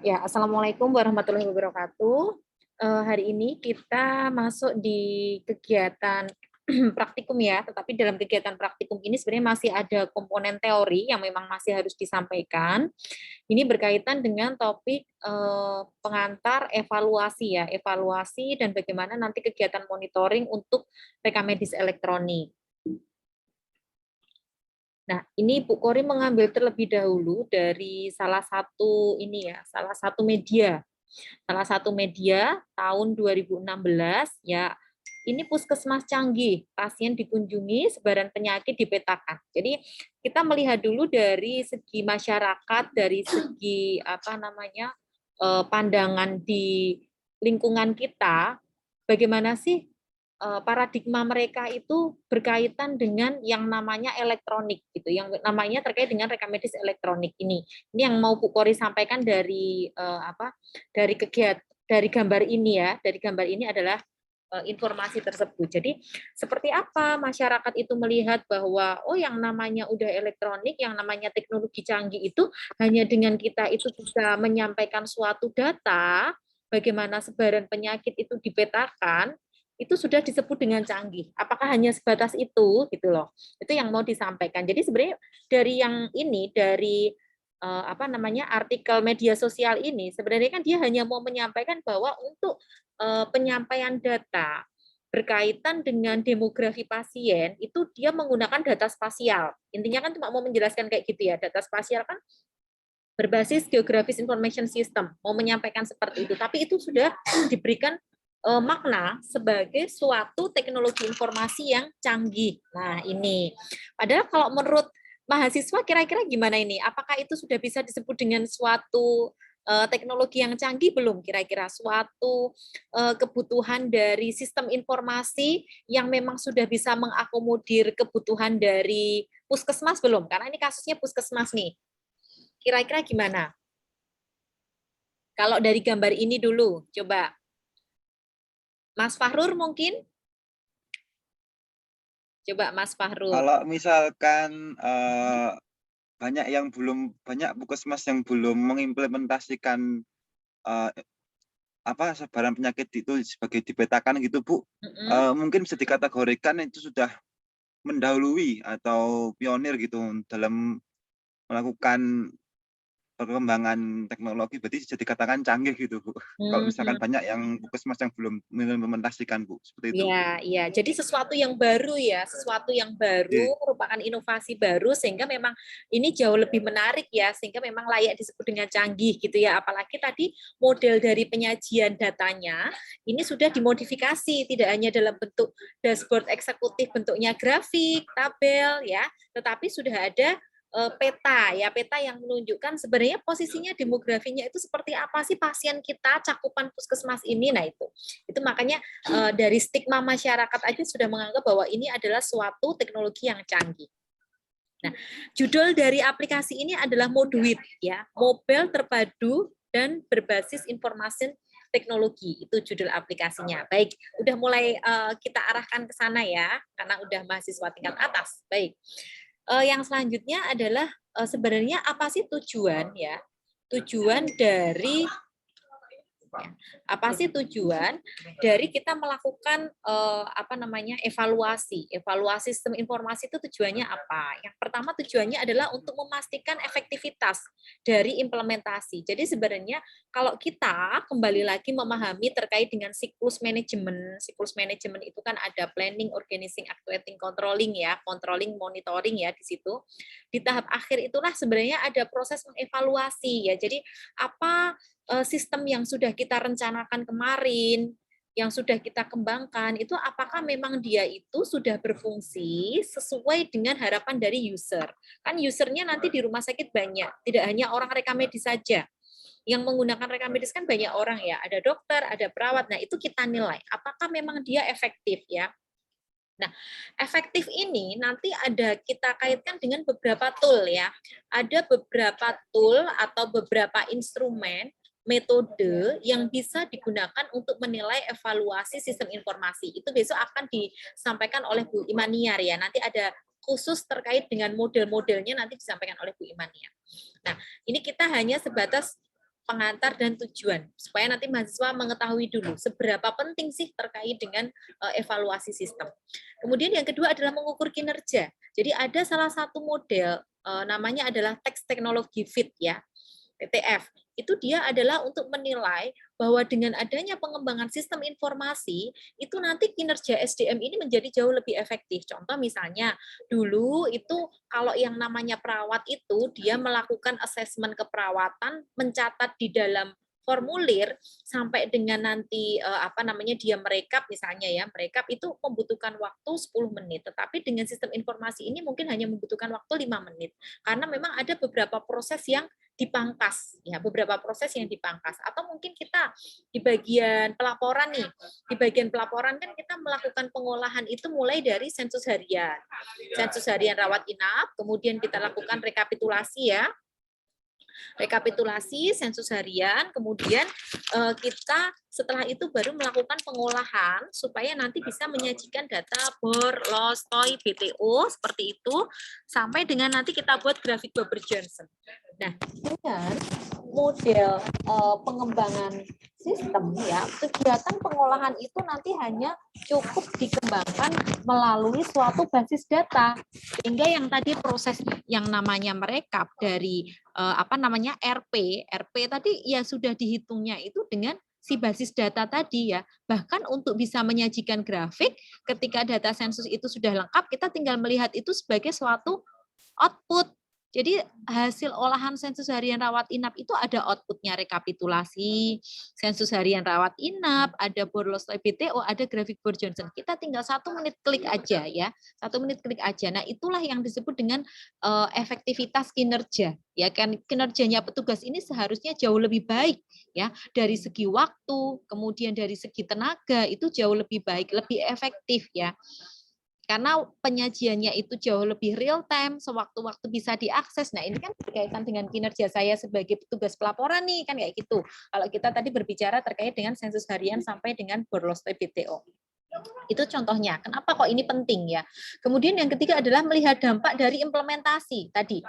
Ya, Assalamualaikum warahmatullahi wabarakatuh. Hari ini kita masuk di kegiatan praktikum ya, tetapi dalam kegiatan praktikum ini sebenarnya masih ada komponen teori yang memang masih harus disampaikan. Ini berkaitan dengan topik pengantar evaluasi ya, evaluasi dan bagaimana nanti kegiatan monitoring untuk rekam medis elektronik. Nah, ini Bu Kori mengambil terlebih dahulu dari salah satu ini ya, salah satu media. Salah satu media tahun 2016 ya, ini puskesmas canggih, pasien dikunjungi, sebaran penyakit dipetakan. Jadi kita melihat dulu dari segi masyarakat, dari segi apa namanya pandangan di lingkungan kita, bagaimana sih paradigma mereka itu berkaitan dengan yang namanya elektronik gitu, yang namanya terkait dengan rekam medis elektronik ini. Ini yang mau Bu Kori sampaikan dari dari kegiatan dari gambar ini ya, dari gambar ini adalah informasi tersebut. Jadi seperti apa masyarakat itu melihat bahwa oh yang namanya udah elektronik, yang namanya teknologi canggih itu hanya dengan kita itu bisa menyampaikan suatu data, bagaimana sebaran penyakit itu dipetakan, itu sudah disebut dengan canggih. Apakah hanya sebatas itu gitu loh. Itu yang mau disampaikan. Jadi sebenarnya dari yang ini dari apa namanya artikel media sosial ini sebenarnya kan dia hanya mau menyampaikan bahwa untuk penyampaian data berkaitan dengan demografi pasien itu dia menggunakan data spasial. Intinya kan cuma mau menjelaskan kayak gitu ya. Data spasial kan berbasis geographic information system, mau menyampaikan seperti itu. Tapi itu sudah diberikan makna sebagai suatu teknologi informasi yang canggih. Nah, ini. Padahal kalau menurut mahasiswa kira-kira gimana ini? Apakah itu sudah bisa disebut dengan suatu teknologi yang canggih belum kira-kira suatu kebutuhan dari sistem informasi yang memang sudah bisa mengakomodir kebutuhan dari puskesmas belum? Karena ini kasusnya puskesmas nih. Kira-kira gimana? Kalau dari gambar ini dulu, coba. Mas Fahrur mungkin? Coba Mas Fahrur. Kalau misalkan, banyak puskesmas yang belum mengimplementasikan, eee, sebaran penyakit itu sebagai dipetakan gitu, Bu, Mm-mm. mungkin bisa dikategorikan itu sudah mendahului atau pionir gitu dalam melakukan perkembangan teknologi, berarti bisa dikatakan canggih gitu, Bu. Kalau misalkan Hmm. banyak yang puskesmas yang belum mengimplementasikan, Bu, seperti itu. Ya, ya. Jadi sesuatu yang baru ya, sesuatu yang baru Iya, merupakan inovasi baru sehingga memang ini jauh lebih menarik ya, sehingga memang layak disebut dengan canggih gitu ya. Apalagi tadi model dari penyajian datanya ini sudah dimodifikasi, tidak hanya dalam bentuk dashboard eksekutif bentuknya grafik, tabel ya, tetapi sudah ada peta ya, peta yang menunjukkan sebenarnya posisinya demografinya itu seperti apa sih pasien kita, cakupan puskesmas ini. Nah, itu makanya dari stigma masyarakat aja sudah menganggap bahwa ini adalah suatu teknologi yang canggih. Nah, judul dari aplikasi ini adalah Moduit ya, Mobile Terpadu dan Berbasis Informasi Teknologi. Itu judul aplikasinya. Baik, udah mulai kita arahkan ke sana ya, karena udah mahasiswa tingkat atas. Baik. Yang selanjutnya adalah sebenarnya apa sih tujuan ya? Tujuan dari apa sih tujuan dari kita melakukan apa namanya evaluasi sistem informasi itu tujuannya apa? Yang pertama tujuannya adalah untuk memastikan efektivitas dari implementasi. Jadi sebenarnya kalau kita kembali lagi memahami terkait dengan siklus manajemen itu kan ada planning, organizing, actuating, controlling ya, controlling, monitoring ya di situ. Di tahap akhir itulah sebenarnya ada proses mengevaluasi ya. Jadi apa sistem yang sudah kita rencanakan kemarin, yang sudah kita kembangkan, itu apakah memang dia itu sudah berfungsi sesuai dengan harapan dari user. Kan usernya nanti di rumah sakit banyak, tidak hanya orang rekam medis saja. Yang menggunakan rekam medis kan banyak orang ya, ada dokter, ada perawat, nah itu kita nilai, apakah memang dia efektif ya. Nah, efektif ini nanti ada kita kaitkan dengan beberapa tool ya. Ada beberapa tool atau beberapa instrumen metode yang bisa digunakan untuk menilai evaluasi sistem informasi. Itu besok akan disampaikan oleh Bu Imaniar ya. Nanti ada khusus terkait dengan model-modelnya nanti disampaikan oleh Bu Imaniar. Nah, ini kita hanya sebatas pengantar dan tujuan, supaya nanti mahasiswa mengetahui dulu seberapa penting sih terkait dengan evaluasi sistem. Kemudian yang kedua adalah mengukur kinerja. Jadi ada salah satu model namanya adalah Text Technology Fit ya, TTF. Itu dia adalah untuk menilai bahwa dengan adanya pengembangan sistem informasi, itu nanti kinerja SDM ini menjadi jauh lebih efektif. Contoh misalnya, dulu itu kalau yang namanya perawat itu, dia melakukan asesmen keperawatan, mencatat di dalam formulir sampai dengan nanti dia merekap misalnya ya, merekap itu membutuhkan waktu 10 menit, tetapi dengan sistem informasi ini mungkin hanya membutuhkan waktu 5 menit. Karena memang ada beberapa proses yang dipangkas ya, beberapa proses yang dipangkas. Atau mungkin kita di bagian pelaporan nih, di bagian pelaporan kan kita melakukan pengolahan itu mulai dari sensus harian rawat inap, kemudian kita lakukan rekapitulasi ya, rekapitulasi sensus harian, kemudian kita setelah itu baru melakukan pengolahan supaya nanti bisa menyajikan data BOR, LOS, TOI, BTO seperti itu, sampai dengan nanti kita buat grafik Bubber-Johnson. Nah, dengan model pengembangan sistem ya, kegiatan pengolahan itu nanti hanya cukup dikembangkan melalui suatu basis data, sehingga yang tadi proses yang namanya merekap dari RP tadi ya sudah dihitungnya itu dengan si basis data tadi ya. Bahkan untuk bisa menyajikan grafik ketika data sensus itu sudah lengkap, kita tinggal melihat itu sebagai suatu output. Jadi hasil olahan sensus harian rawat inap itu ada outputnya rekapitulasi, sensus harian rawat inap, ada borlos BTO, ada grafik Bubber-Johnson. Kita tinggal 1 menit klik aja ya, 1 menit klik aja. Nah itulah yang disebut dengan efektivitas kinerja. Ya kan, kinerjanya petugas ini seharusnya jauh lebih baik ya, dari segi waktu, kemudian dari segi tenaga itu jauh lebih baik, lebih efektif ya. Karena penyajiannya itu jauh lebih real time, sewaktu-waktu bisa diakses. Nah, ini kan berkaitan dengan kinerja saya sebagai petugas pelaporan nih, kan kayak gitu. Kalau kita tadi berbicara terkait dengan sensus harian sampai dengan borlos BTO. Itu contohnya. Kenapa kok ini penting ya? Kemudian yang ketiga adalah melihat dampak dari implementasi tadi.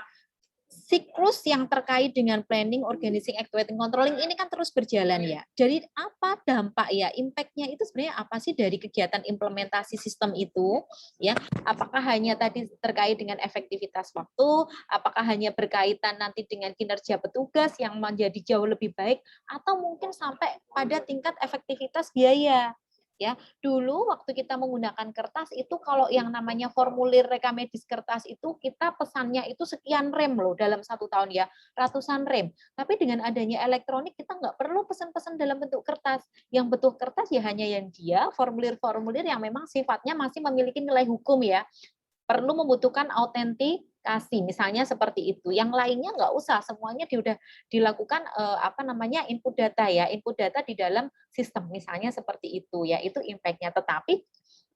Siklus yang terkait dengan planning, organizing, activating, controlling ini kan terus berjalan ya. Jadi apa dampak ya, impact-nya itu sebenarnya apa sih dari kegiatan implementasi sistem itu ya? Apakah hanya tadi terkait dengan efektivitas waktu, apakah hanya berkaitan nanti dengan kinerja petugas yang menjadi jauh lebih baik, atau mungkin sampai pada tingkat efektivitas biaya. Ya, dulu waktu kita menggunakan kertas itu kalau yang namanya formulir rekamedis kertas itu kita pesannya itu sekian rem loh dalam 1 tahun ya, ratusan rem. Tapi dengan adanya elektronik kita nggak perlu pesan-pesan dalam bentuk kertas. Yang bentuk kertas ya hanya yang dia formulir-formulir yang memang sifatnya masih memiliki nilai hukum ya. Perlu membutuhkan autentikasi, misalnya seperti itu. Yang lainnya nggak usah, semuanya sudah dilakukan input data ya, input data di dalam sistem, misalnya seperti itu ya, itu impact-nya. Tetapi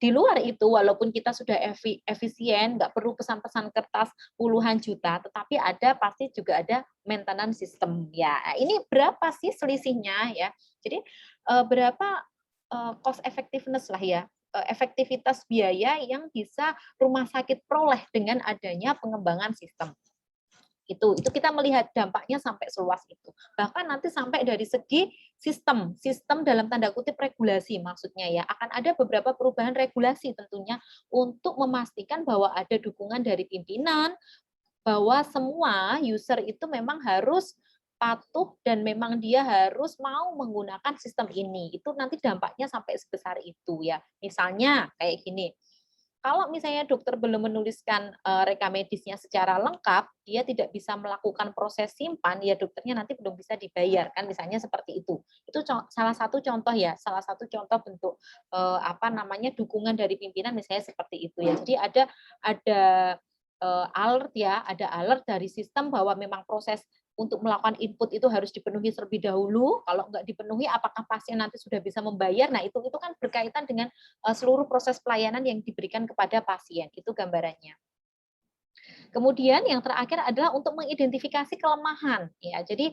di luar itu, walaupun kita sudah efisien, nggak perlu pesan-pesan kertas puluhan juta, tetapi pasti juga ada maintenance system ya. Ini berapa sih selisihnya ya? Jadi berapa cost effectiveness lah ya, efektivitas biaya yang bisa rumah sakit peroleh dengan adanya pengembangan sistem. Itu kita melihat dampaknya sampai seluas itu. Bahkan nanti sampai dari segi sistem dalam tanda kutip regulasi maksudnya ya, akan ada beberapa perubahan regulasi tentunya untuk memastikan bahwa ada dukungan dari pimpinan, bahwa semua user itu memang harus patuh dan memang dia harus mau menggunakan sistem ini. Itu nanti dampaknya sampai sebesar itu ya. Misalnya kayak gini, kalau misalnya dokter belum menuliskan rekam medisnya secara lengkap, dia tidak bisa melakukan proses simpan, ya dokternya nanti belum bisa dibayar kan, misalnya seperti itu. Itu salah satu contoh ya, salah satu contoh bentuk dukungan dari pimpinan misalnya seperti itu ya. Jadi ada alert ya, ada alert dari sistem bahwa memang proses untuk melakukan input itu harus dipenuhi terlebih dahulu. Kalau nggak dipenuhi, apakah pasien nanti sudah bisa membayar? Nah, itu kan berkaitan dengan seluruh proses pelayanan yang diberikan kepada pasien. Itu gambarannya. Kemudian yang terakhir adalah untuk mengidentifikasi kelemahan. Ya, jadi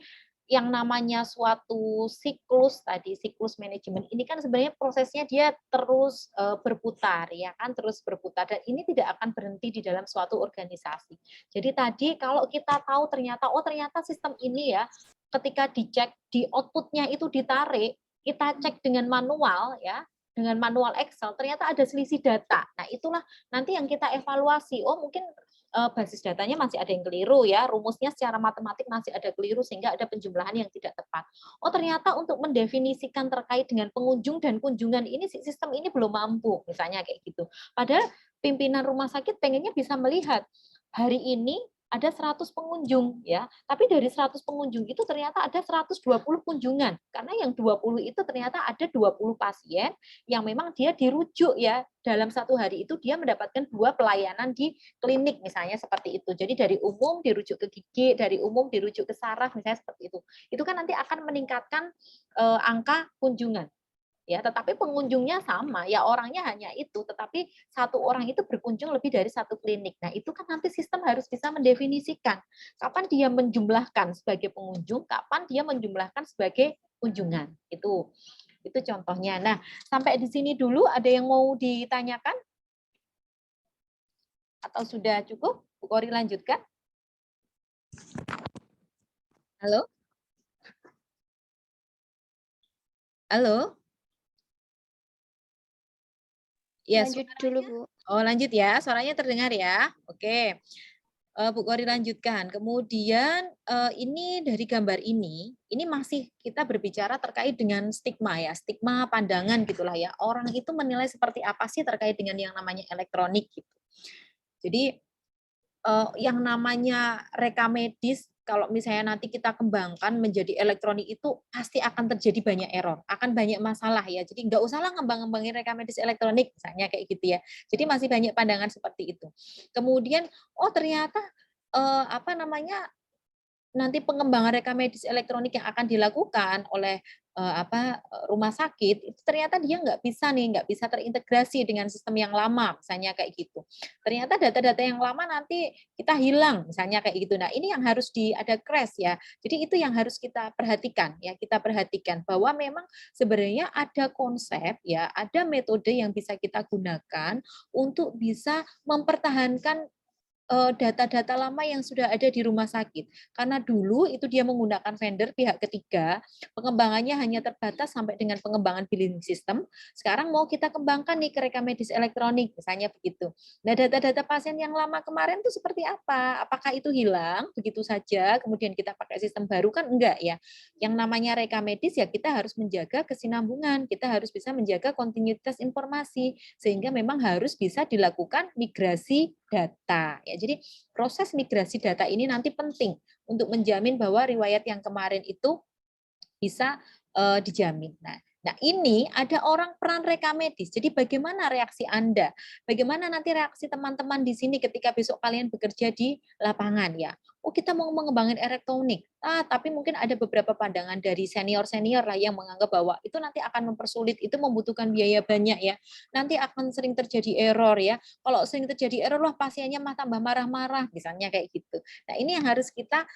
yang namanya suatu siklus tadi, siklus manajemen ini kan sebenarnya prosesnya dia terus berputar ya kan, terus berputar, dan ini tidak akan berhenti di dalam suatu organisasi. Jadi tadi kalau kita tahu ternyata sistem ini ya ketika dicek di outputnya itu ditarik, kita cek dengan manual ya, dengan manual Excel, ternyata ada selisih data. Nah, itulah nanti yang kita evaluasi. Oh, mungkin basis datanya masih ada yang keliru ya, rumusnya secara matematik masih ada keliru sehingga ada penjumlahan yang tidak tepat. Oh, ternyata untuk mendefinisikan terkait dengan pengunjung dan kunjungan ini sistem ini belum mampu, misalnya kayak gitu. Padahal pimpinan rumah sakit pengennya bisa melihat hari ini ada 100 pengunjung ya, tapi dari 100 pengunjung itu ternyata ada 120 kunjungan. Karena yang 20 itu ternyata ada 20 pasien yang memang dia dirujuk ya, dalam satu hari itu dia mendapatkan 2 pelayanan di klinik misalnya seperti itu. Jadi dari umum dirujuk ke gigi, dari umum dirujuk ke saraf misalnya seperti itu. Itu kan nanti akan meningkatkan angka kunjungan. Ya, tetapi pengunjungnya sama, ya orangnya hanya itu, tetapi satu orang itu berkunjung lebih dari satu klinik. Nah, itu kan nanti sistem harus bisa mendefinisikan kapan dia menjumlahkan sebagai pengunjung, kapan dia menjumlahkan sebagai kunjungan. Itu contohnya. Nah, sampai di sini dulu ada yang mau ditanyakan? Atau sudah cukup? Bu Kori lanjutkan. Halo? Halo? Ya, lanjut dulu, Bu. Oh, lanjut ya. Suaranya terdengar ya. Oke. Bu Kori lanjutkan. Kemudian ini dari gambar ini masih kita berbicara terkait dengan stigma ya, stigma pandangan gitulah ya. Orang itu menilai seperti apa sih terkait dengan yang namanya elektronik gitu. Jadi yang namanya rekam medis kalau misalnya nanti kita kembangkan menjadi elektronik itu pasti akan terjadi banyak error, akan banyak masalah ya. Jadi nggak usahlah ngembang-ngembangin rekam medis elektronik misalnya kayak gitu ya. Jadi masih banyak pandangan seperti itu. Kemudian oh ternyata apa namanya nanti pengembangan rekam medis elektronik yang akan dilakukan oleh rumah sakit itu ternyata dia nggak bisa terintegrasi dengan sistem yang lama misalnya kayak gitu. Ternyata data-data yang lama nanti kita hilang misalnya kayak gitu. Nah, ini yang harus ada crash ya. Jadi itu yang harus kita perhatikan ya, kita perhatikan bahwa memang sebenarnya ada konsep ya, ada metode yang bisa kita gunakan untuk bisa mempertahankan data-data lama yang sudah ada di rumah sakit. Karena dulu itu dia menggunakan vendor pihak ketiga, pengembangannya hanya terbatas sampai dengan pengembangan billing system. Sekarang mau kita kembangkan nih ke rekam medis elektronik, misalnya begitu. Nah, data-data pasien yang lama kemarin itu seperti apa? Apakah itu hilang begitu saja, kemudian kita pakai sistem baru kan enggak ya. Yang namanya rekam medis ya kita harus menjaga kesinambungan, kita harus bisa menjaga kontinuitas informasi, sehingga memang harus bisa dilakukan migrasi data. Ya, jadi proses migrasi data ini nanti penting untuk menjamin bahwa riwayat yang kemarin itu bisa dijamin. Nah, ini ada orang peran rekam medis. Jadi bagaimana reaksi Anda? Bagaimana nanti reaksi teman-teman di sini ketika besok kalian bekerja di lapangan ya? Oh, kita mau mengembangkan elektronik. Tapi mungkin ada beberapa pandangan dari senior-senior lah yang menganggap bahwa itu nanti akan mempersulit, itu membutuhkan biaya banyak ya. Nanti akan sering terjadi error ya. Kalau sering terjadi error, loh pasiennya tambah marah-marah, misalnya kayak gitu. Nah, ini yang harus kita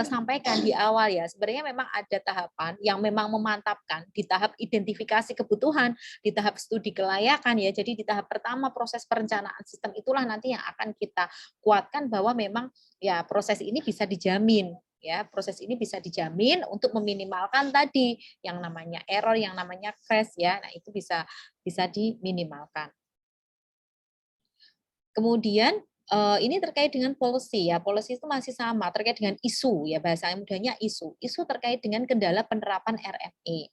sampaikan di awal ya. Sebenarnya memang ada tahapan yang memang memantapkan di tahap identifikasi kebutuhan, di tahap studi kelayakan ya. Jadi di tahap pertama proses perencanaan sistem itulah nanti yang akan kita kuatkan bahwa memang ya proses ini bisa dijamin ya, proses ini bisa dijamin untuk meminimalkan tadi yang namanya error, yang namanya crash ya. Nah, itu bisa diminimalkan. Kemudian ini terkait dengan policy ya. Policy itu masih sama terkait dengan isu ya, bahasa mudahnya isu. Isu terkait dengan kendala penerapan RME.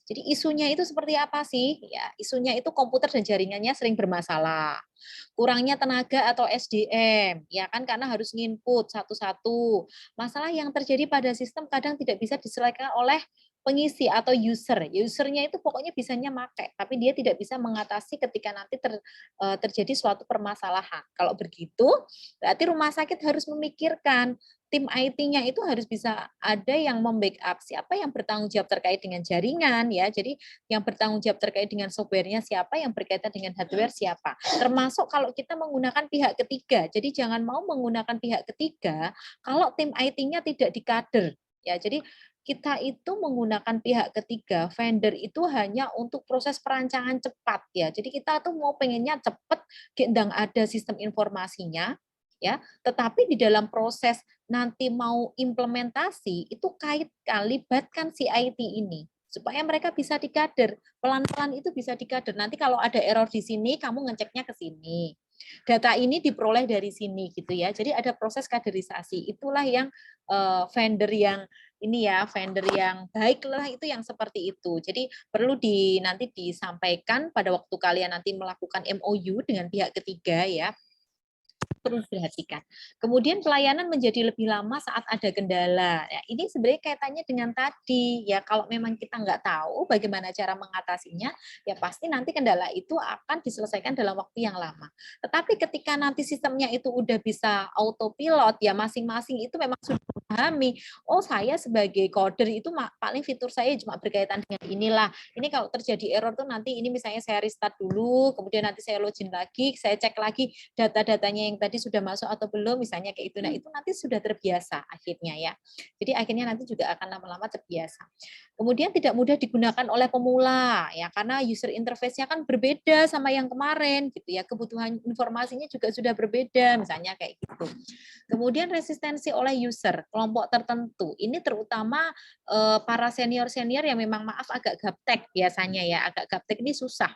Jadi isunya itu seperti apa sih? Ya, isunya itu komputer dan jaringannya sering bermasalah. Kurangnya tenaga atau SDM, ya kan karena harus nginput satu-satu. Masalah yang terjadi pada sistem kadang tidak bisa diselesaikan oleh pengisi atau user. Usernya itu pokoknya bisanya pakai, tapi dia tidak bisa mengatasi ketika nanti terjadi suatu permasalahan. Kalau begitu, berarti rumah sakit harus memikirkan tim IT-nya itu harus bisa ada yang membackup siapa yang bertanggung jawab terkait dengan jaringan ya. Jadi yang bertanggung jawab terkait dengan softwarenya siapa, yang berkaitan dengan hardware siapa. Termasuk kalau kita menggunakan pihak ketiga. Jadi jangan mau menggunakan pihak ketiga kalau tim IT-nya tidak dikader ya. Jadi kita itu menggunakan pihak ketiga, vendor itu hanya untuk proses perancangan cepat ya. Jadi kita tuh mau pengennya cepat, gendang ada sistem informasinya, ya. Tetapi di dalam proses nanti mau implementasi itu libatkan si IT ini supaya mereka bisa dikader. Pelan-pelan itu bisa dikader. Nanti kalau ada error di sini, kamu ngeceknya ke sini. Data ini diperoleh dari sini gitu ya. Jadi ada proses kaderisasi. Itulah yang vendor yang ini ya, vendor yang baik lah itu yang seperti itu. Jadi perlu nanti disampaikan pada waktu kalian nanti melakukan MOU dengan pihak ketiga ya, perlu diperhatikan. Kemudian pelayanan menjadi lebih lama saat ada kendala. Ya, ini sebenarnya kaitannya dengan tadi ya, kalau memang kita nggak tahu bagaimana cara mengatasinya, ya pasti nanti kendala itu akan diselesaikan dalam waktu yang lama. Tetapi ketika nanti sistemnya itu udah bisa autopilot, ya masing-masing itu memang sudah memahami, oh saya sebagai coder itu paling fitur saya cuma berkaitan dengan inilah. Ini kalau terjadi error tuh nanti ini misalnya saya restart dulu, kemudian nanti saya login lagi, saya cek lagi data-datanya yang tadi sudah masuk atau belum, misalnya kayak itu. Nah, itu nanti sudah terbiasa akhirnya ya. Jadi akhirnya nanti juga akan lama-lama terbiasa. Kemudian tidak mudah digunakan oleh pemula ya, karena user interface-nya kan berbeda sama yang kemarin gitu ya. Kebutuhan informasinya juga sudah berbeda, misalnya kayak gitu. Kemudian resistensi oleh user kelompok tertentu. Ini terutama para senior-senior yang memang maaf agak gaptek biasanya ya, agak gaptek ini susah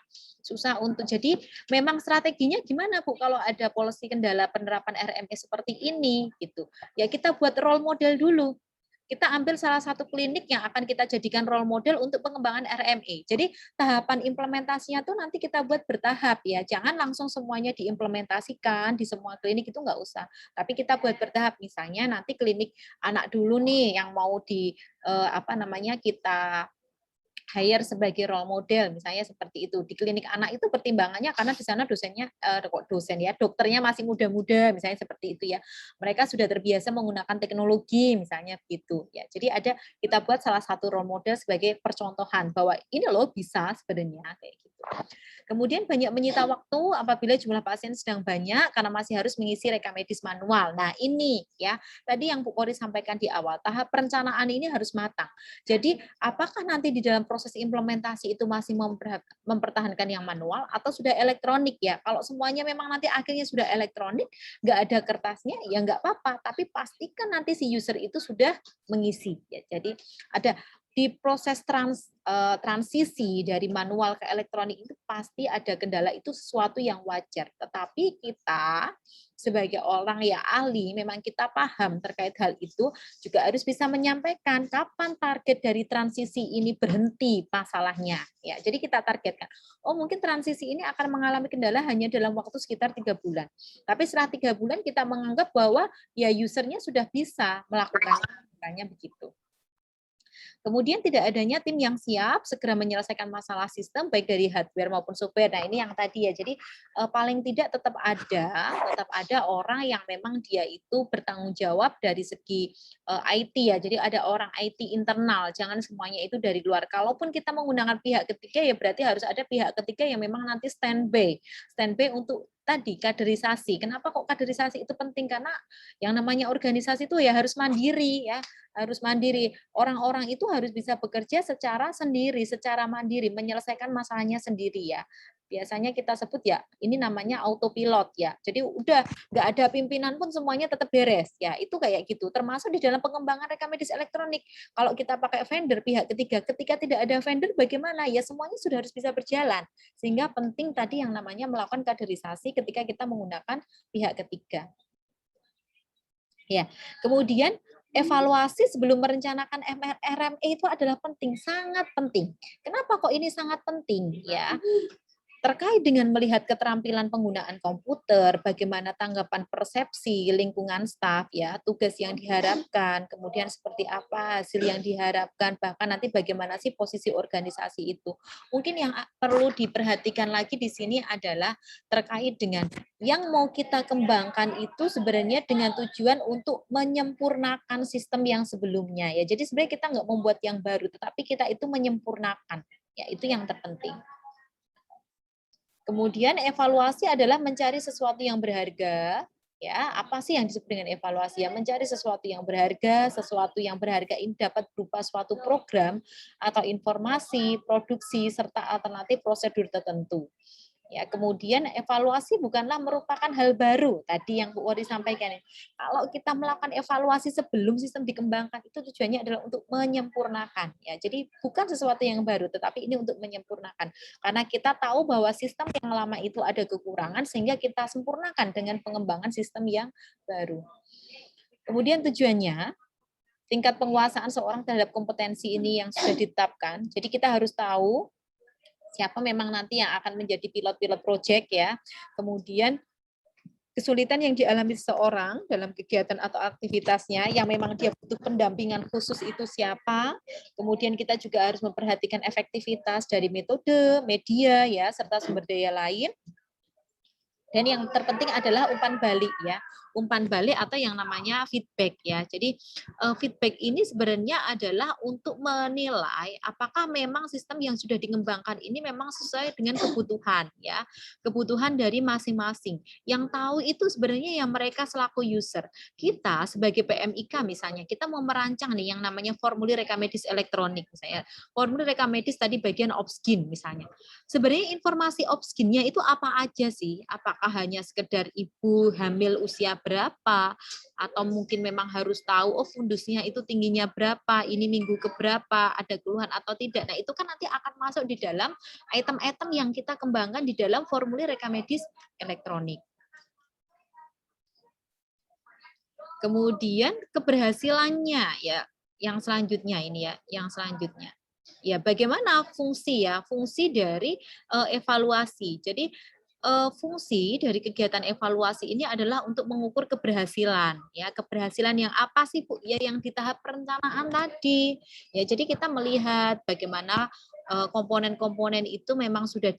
untuk, jadi memang strateginya gimana Bu kalau ada policy kendala penerapan RME seperti ini gitu. Ya kita buat role model dulu. Kita ambil salah satu klinik yang akan kita jadikan role model untuk pengembangan RME. Jadi tahapan implementasinya tuh nanti kita buat bertahap ya. Jangan langsung semuanya diimplementasikan di semua klinik, itu nggak usah. Tapi kita buat bertahap. Misalnya nanti klinik anak dulu nih yang mau kita hire sebagai role model, misalnya seperti itu. Di klinik anak itu pertimbangannya karena di sana dosennya, dokternya masih muda-muda, misalnya seperti itu ya. Mereka sudah terbiasa menggunakan teknologi, misalnya begitu. Ya, jadi kita buat salah satu role model sebagai percontohan bahwa ini loh bisa sebenarnya kayak gitu. Kemudian banyak menyita waktu apabila jumlah pasien sedang banyak karena masih harus mengisi rekam medis manual. Nah ini ya, tadi yang Bu Kori sampaikan di awal, tahap perencanaan ini harus matang. Jadi apakah nanti di dalam proses implementasi itu masih mempertahankan yang manual atau sudah elektronik ya? Kalau semuanya memang nanti akhirnya sudah elektronik, nggak ada kertasnya, ya nggak apa-apa. Tapi pastikan nanti si user itu sudah mengisi. Ya. Jadi ada di proses transisi dari manual ke elektronik itu pasti ada kendala, itu sesuatu yang wajar. Tetapi kita sebagai orang yang ahli, memang kita paham terkait hal itu, juga harus bisa menyampaikan kapan target dari transisi ini berhenti masalahnya. Ya, jadi kita targetkan, oh mungkin transisi ini akan mengalami kendala hanya dalam waktu sekitar 3 bulan. Tapi setelah 3 bulan kita menganggap bahwa ya usernya sudah bisa melakukannya begitu. Kemudian tidak adanya tim yang siap segera menyelesaikan masalah sistem baik dari hardware maupun software. Nah, ini yang tadi ya. Jadi paling tidak tetap ada orang yang memang dia itu bertanggung jawab dari segi IT ya. Jadi ada orang IT internal, jangan semuanya itu dari luar. Kalaupun kita menggunakan pihak ketiga ya berarti harus ada pihak ketiga yang memang nanti standby untuk tadi kaderisasi. Kenapa kok kaderisasi itu penting? Karena yang namanya organisasi itu ya harus mandiri ya, harus mandiri. Orang-orang itu harus bisa bekerja secara sendiri, secara mandiri, menyelesaikan masalahnya sendiri ya. Biasanya kita sebut ya, ini namanya autopilot ya. Jadi udah nggak ada pimpinan pun semuanya tetap beres ya. Itu kayak gitu. Termasuk di dalam pengembangan rekam medis elektronik. Kalau kita pakai vendor pihak ketiga, ketika tidak ada vendor bagaimana? Ya semuanya sudah harus bisa berjalan. Sehingga penting tadi yang namanya melakukan kaderisasi ketika kita menggunakan pihak ketiga. Ya, kemudian evaluasi sebelum merencanakan RME itu adalah penting, sangat penting. Kenapa kok ini sangat penting? Ya, terkait dengan melihat keterampilan penggunaan komputer, bagaimana tanggapan persepsi lingkungan staf ya, tugas yang diharapkan, kemudian seperti apa hasil yang diharapkan, bahkan nanti bagaimana sih posisi organisasi itu. Mungkin yang perlu diperhatikan lagi di sini adalah terkait dengan yang mau kita kembangkan itu sebenarnya dengan tujuan untuk menyempurnakan sistem yang sebelumnya ya. Jadi sebenarnya kita nggak membuat yang baru, tetapi kita itu menyempurnakan. Ya, itu yang terpenting. Kemudian evaluasi adalah mencari sesuatu yang berharga. Ya, apa sih yang disebut dengan evaluasi? Ya, mencari sesuatu yang berharga ini dapat berupa suatu program atau informasi, produksi serta alternatif prosedur tertentu. Ya, kemudian evaluasi bukanlah merupakan hal baru tadi yang Bu Wori sampaikan. Kalau kita melakukan evaluasi sebelum sistem dikembangkan itu tujuannya adalah untuk menyempurnakan ya. Jadi bukan sesuatu yang baru tetapi ini untuk menyempurnakan. Karena kita tahu bahwa sistem yang lama itu ada kekurangan sehingga kita sempurnakan dengan pengembangan sistem yang baru. Kemudian tujuannya tingkat penguasaan seorang terhadap kompetensi ini yang sudah ditetapkan. Jadi kita harus tahu siapa memang nanti yang akan menjadi pilot-pilot project ya. Kemudian kesulitan yang dialami seseorang dalam kegiatan atau aktivitasnya yang memang dia butuh pendampingan khusus itu siapa. Kemudian kita juga harus memperhatikan efektivitas dari metode, media ya, serta sumber daya lain. Dan yang terpenting adalah umpan balik ya, umpan balik atau yang namanya feedback ya. Jadi feedback ini sebenarnya adalah untuk menilai apakah memang sistem yang sudah dikembangkan ini memang sesuai dengan kebutuhan ya, kebutuhan dari masing-masing. Yang tahu itu sebenarnya yang mereka selaku user. Kita sebagai PMIK misalnya, kita mau merancang nih yang namanya formulir rekam medis elektronik misalnya. Formulir rekam medis tadi bagian Opsgin misalnya. Sebenarnya informasi Opsginnya itu apa aja sih? Apakah hanya sekedar ibu hamil usia berapa? Atau mungkin memang harus tahu, oh fundusnya itu tingginya berapa, ini minggu keberapa, ada keluhan atau tidak. Nah itu kan nanti akan masuk di dalam item-item yang kita kembangkan di dalam formulir rekam medis elektronik. Kemudian keberhasilannya ya, yang selanjutnya ini ya, yang selanjutnya. Ya, bagaimana fungsi ya, fungsi dari evaluasi. Jadi fungsi dari kegiatan evaluasi ini adalah untuk mengukur keberhasilan ya, keberhasilan yang apa sih Bu ya, yang di tahap perencanaan tadi. Ya, jadi kita melihat bagaimana komponen-komponen itu memang sudah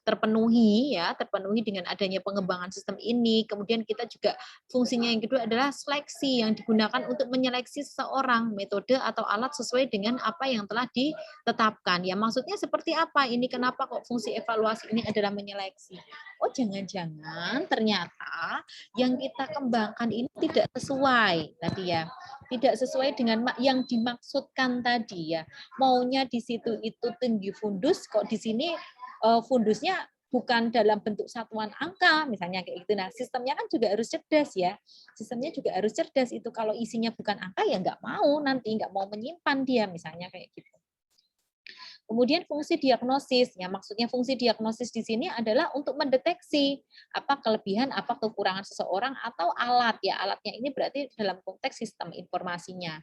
terpenuhi ya, terpenuhi dengan adanya pengembangan sistem ini. Kemudian kita juga fungsinya yang kedua adalah seleksi yang digunakan untuk menyeleksi seseorang, metode atau alat sesuai dengan apa yang telah ditetapkan. Ya, maksudnya seperti apa? Ini kenapa kok fungsi evaluasi ini adalah menyeleksi? Oh, jangan-jangan ternyata yang kita kembangkan ini tidak sesuai tadi ya. Tidak sesuai dengan yang dimaksudkan tadi ya. Maunya di situ itu tinggi fundus, kok di sini fundusnya bukan dalam bentuk satuan angka, misalnya kayak gitu. Nah, sistemnya kan juga harus cerdas ya. Sistemnya juga harus cerdas itu. Kalau isinya bukan angka ya nggak mau nanti, nggak mau menyimpan dia, misalnya kayak gitu. Kemudian fungsi diagnosis, ya maksudnya fungsi diagnosis di sini adalah untuk mendeteksi apa kelebihan, apa kekurangan seseorang atau alat ya. Alatnya ini berarti dalam konteks sistem informasinya.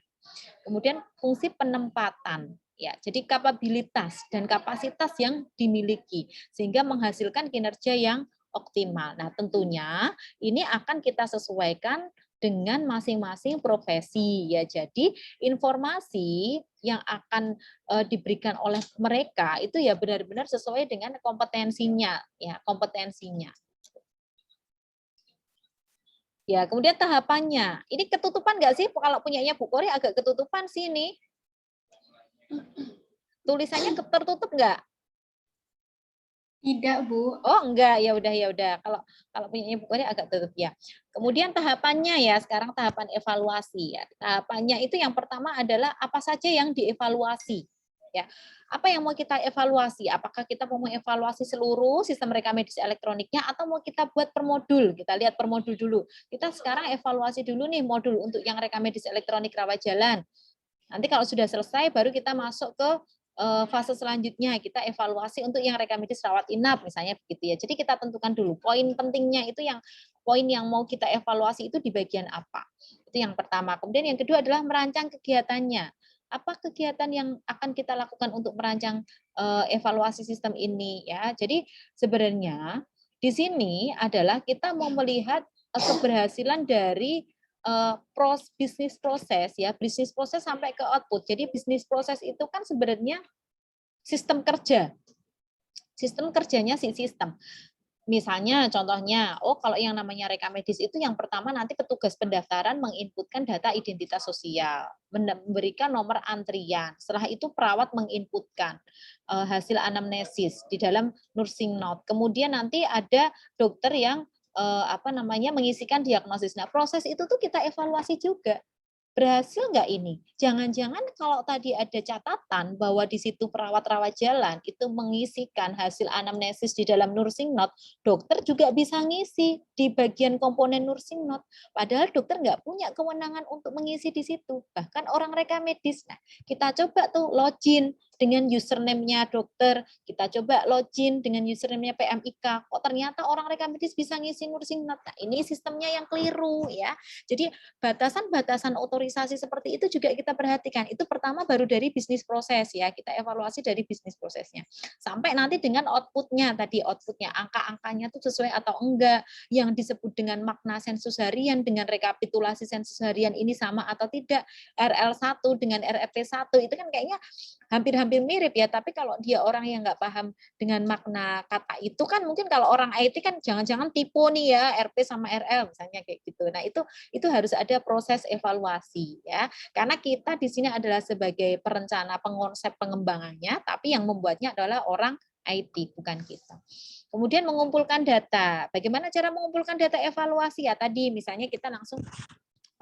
Kemudian fungsi penempatan, ya. Jadi kapabilitas dan kapasitas yang dimiliki sehingga menghasilkan kinerja yang optimal. Nah, tentunya ini akan kita sesuaikan dengan masing-masing profesi ya. Jadi informasi yang akan diberikan oleh mereka itu ya benar-benar sesuai dengan kompetensinya ya, kompetensinya. Ya, kemudian tahapannya. Ini ketutupan nggak sih? Kalau punyanya Bu Kori agak ketutupan sih ini. Tulisannya tertutup nggak? Tidak, Bu. Oh, enggak. Ya udah ya udah. Kalau punyanya Bu Kori agak tutup ya. Kemudian tahapannya ya, sekarang tahapan evaluasi ya. Tahapannya itu yang pertama adalah apa saja yang dievaluasi. Ya. Apa yang mau kita evaluasi? Apakah kita mau mengevaluasi seluruh sistem rekam medis elektroniknya atau mau kita buat per modul? Kita lihat per modul dulu. Kita sekarang evaluasi dulu nih modul untuk yang rekam medis elektronik rawat jalan. Nanti kalau sudah selesai baru kita masuk ke fase selanjutnya, kita evaluasi untuk yang rekam medis rawat inap misalnya begitu ya. Jadi kita tentukan dulu poin pentingnya itu, yang poin yang mau kita evaluasi itu di bagian apa. Itu yang pertama. Kemudian yang kedua adalah merancang kegiatannya. Apa kegiatan yang akan kita lakukan untuk merancang evaluasi sistem ini ya. Jadi sebenarnya di sini adalah kita mau melihat keberhasilan dari bisnis proses ya, bisnis proses sampai ke output. Jadi bisnis proses itu kan sebenarnya sistem kerja. Sistem kerjanya si sistem. Misalnya contohnya, oh kalau yang namanya rekam medis itu yang pertama nanti petugas pendaftaran menginputkan data identitas sosial, memberikan nomor antrian. Setelah itu perawat menginputkan hasil anamnesis di dalam nursing note. Kemudian nanti ada dokter yang mengisikan diagnosis. Nah, proses itu tuh kita evaluasi juga. Berhasil nggak ini? Jangan-jangan kalau tadi ada catatan bahwa di situ perawat rawat jalan itu mengisikan hasil anamnesis di dalam nursing note, dokter juga bisa ngisi di bagian komponen nursing note. Padahal dokter nggak punya kewenangan untuk mengisi di situ. Bahkan orang reka medis. Nah, kita coba tuh login dengan username-nya dokter, kita coba login dengan username-nya PMIK. Kok ternyata orang reka medis bisa ngisi nursing note. Nah, ini sistemnya yang keliru ya. Jadi batasan-batasan otorisasi seperti itu juga kita perhatikan. Itu pertama baru dari bisnis proses ya, kita evaluasi dari bisnis prosesnya. Sampai nanti dengan outputnya tadi, outputnya angka-angkanya itu sesuai atau enggak, yang disebut dengan makna sensus harian dengan rekapitulasi sensus harian ini sama atau tidak, RL1 dengan RFP1 itu kan kayaknya hampir-hampir mirip ya, tapi kalau dia orang yang nggak paham dengan makna kata itu kan mungkin kalau orang IT kan jangan-jangan tipu nih ya, RP sama RL misalnya kayak gitu. Nah, itu harus ada proses evaluasi ya. Karena kita di sini adalah sebagai perencana pengonsep pengembangannya, tapi yang membuatnya adalah orang IT bukan kita. Kemudian mengumpulkan data. Bagaimana cara mengumpulkan data evaluasi ya? Tadi misalnya kita langsung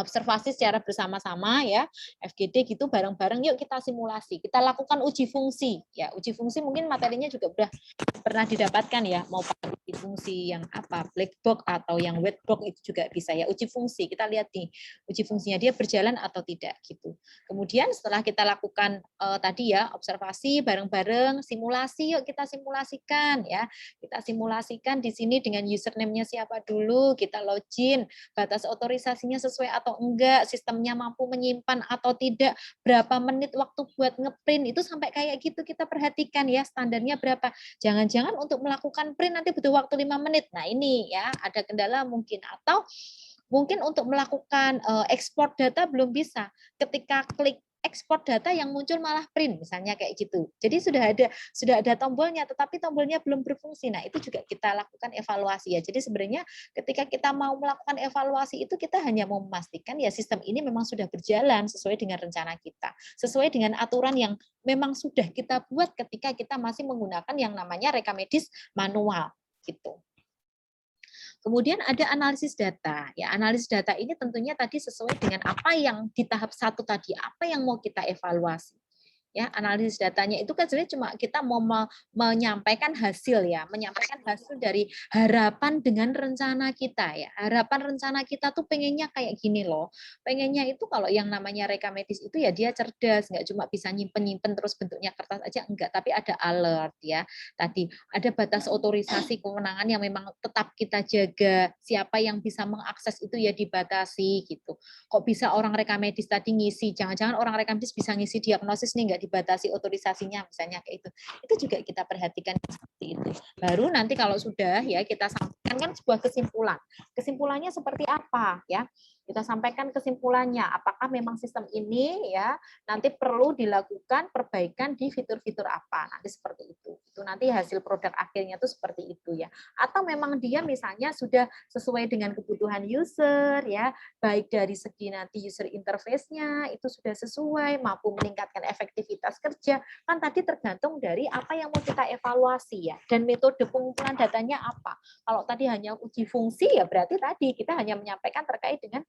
observasi secara bersama-sama ya, FGD gitu bareng-bareng, yuk kita simulasi, kita lakukan uji fungsi ya. Uji fungsi mungkin materinya juga udah pernah didapatkan ya, mau pakai uji fungsi yang apa, black box atau yang white box itu juga bisa ya. Uji fungsi kita lihat nih, uji fungsinya dia berjalan atau tidak gitu. Kemudian setelah kita lakukan tadi ya observasi bareng-bareng, simulasi, yuk kita simulasikan ya, kita simulasikan di sini dengan username-nya siapa dulu, kita login, batas otorisasinya sesuai atau enggak, sistemnya mampu menyimpan atau tidak, berapa menit waktu buat ngeprint, itu sampai kayak gitu kita perhatikan ya, standarnya berapa. Jangan-jangan untuk melakukan print nanti butuh waktu 5 menit. Nah, ini ya ada kendala mungkin, atau mungkin untuk melakukan ekspor data belum bisa. Ketika klik ekspor data yang muncul malah print misalnya kayak gitu. Jadi sudah ada tombolnya tetapi tombolnya belum berfungsi. Nah, itu juga kita lakukan evaluasi ya. Jadi sebenarnya ketika kita mau melakukan evaluasi itu kita hanya mau memastikan ya sistem ini memang sudah berjalan sesuai dengan rencana kita, sesuai dengan aturan yang memang sudah kita buat ketika kita masih menggunakan yang namanya reka medis manual gitu. Kemudian ada analisis data. Ya, analisis data ini tentunya tadi sesuai dengan apa yang di tahap 1 tadi, apa yang mau kita evaluasi. Ya, analisis datanya itu kan sebenarnya cuma kita mau menyampaikan hasil ya, menyampaikan hasil dari harapan dengan rencana kita ya. Harapan rencana kita tuh pengennya kayak gini loh. Pengennya itu kalau yang namanya reka medis itu ya dia cerdas, nggak cuma bisa nyimpen-nyimpen terus bentuknya kertas aja enggak, tapi ada alert ya. Tadi ada batas otorisasi kewenangan yang memang tetap kita jaga. Siapa yang bisa mengakses itu ya dibatasi gitu. Kok bisa orang reka medis tadi ngisi, jangan-jangan orang reka medis bisa ngisi diagnosis nih, nggak dibatasi otorisasinya misalnya kayak itu juga kita perhatikan seperti itu. Baru nanti kalau sudah ya kita sampaikan kan sebuah kesimpulannya seperti apa ya, kita sampaikan kesimpulannya apakah memang sistem ini ya nanti perlu dilakukan perbaikan di fitur-fitur apa, nanti seperti itu nanti hasil produk akhirnya itu seperti itu ya, atau memang dia misalnya sudah sesuai dengan kebutuhan user ya, baik dari segi nanti user interface-nya itu sudah sesuai, mampu meningkatkan efektivitas kerja, kan tadi tergantung dari apa yang mau kita evaluasi ya, dan metode pengumpulan datanya apa. Kalau tadi hanya uji fungsi ya berarti tadi kita hanya menyampaikan terkait dengan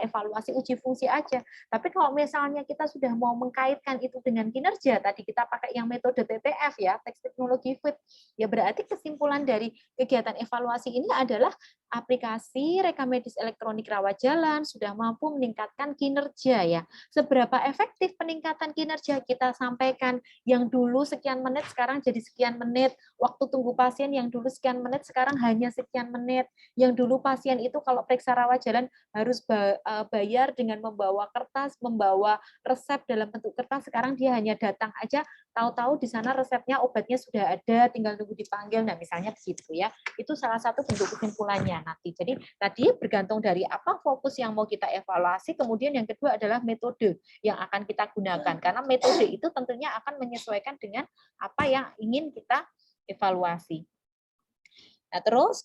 evaluasi uji fungsi aja. Tapi kalau misalnya kita sudah mau mengkaitkan itu dengan kinerja, tadi kita pakai yang metode TTF ya, Text Technology Fit, ya berarti kesimpulan dari kegiatan evaluasi ini adalah aplikasi reka medis elektronik rawat jalan sudah mampu meningkatkan kinerja ya. Seberapa efektif peningkatan kinerja kita sampaikan, yang dulu sekian menit sekarang jadi sekian menit, waktu tunggu pasien yang dulu sekian menit sekarang hanya sekian menit, yang dulu pasien itu kalau periksa rawat jalan harus bayar dengan membawa kertas, membawa resep dalam bentuk kertas, sekarang dia hanya datang aja, tahu-tahu di sana resepnya, obatnya sudah ada, tinggal tunggu dipanggil, nah misalnya begitu ya. Itu salah satu bentuk kesimpulannya nanti. Jadi tadi bergantung dari apa fokus yang mau kita evaluasi, kemudian yang kedua adalah metode yang akan kita gunakan, karena metode itu tentunya akan menyesuaikan dengan apa yang ingin kita evaluasi. Nah, terus